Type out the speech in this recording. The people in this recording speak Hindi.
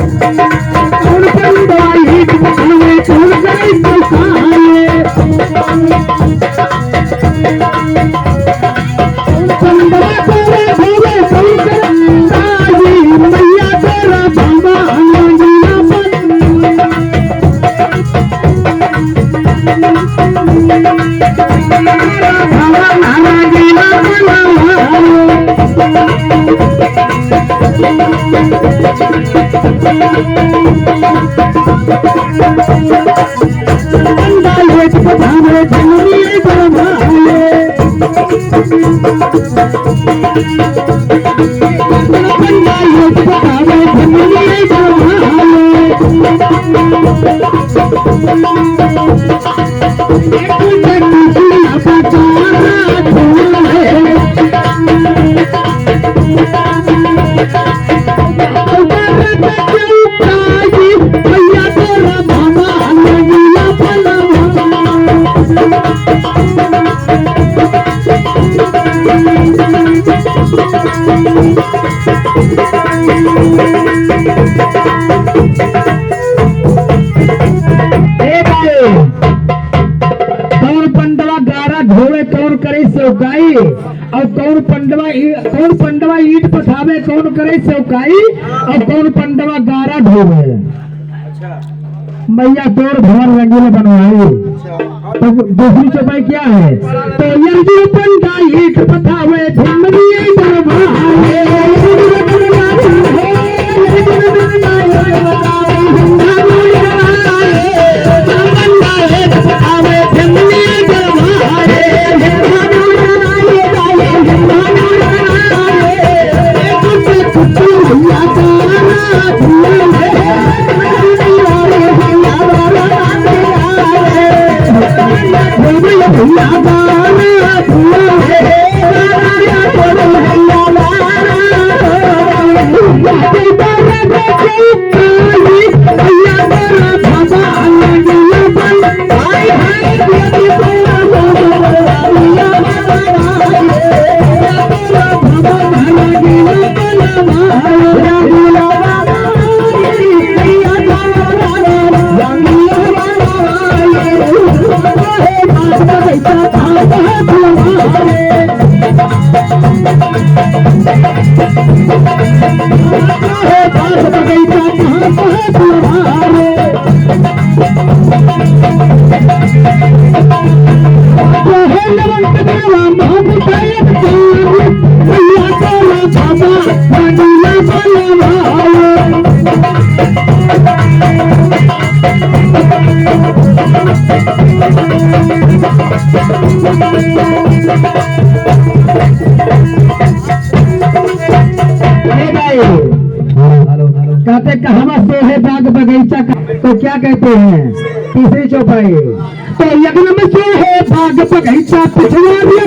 कौन पंडवा ईट पठावे कौन करे चौकाए पंडवा करे भोले कौन करे ताजी मैया तेरा बाबा अंजना बाबा नाना जीना पठावे झुमरी बरमाए पठावे झुमरी चौकाई और कौन पंडवा ईट पठावे कौन करे चौकाई और कौन पंडवा गारा ढोवे। मैया तोर भवन रंगीला बनवाई। तो दूसरी चौपाई क्या है? तो यदि पंडा ईट पठावे झुमरी बरमाए कहते कहावा से है बाग बगीचा तो क्या कहते हैं? तीसरी चौपाई तो यज्ञ में से है बाग बगीचा पिछवाड़ी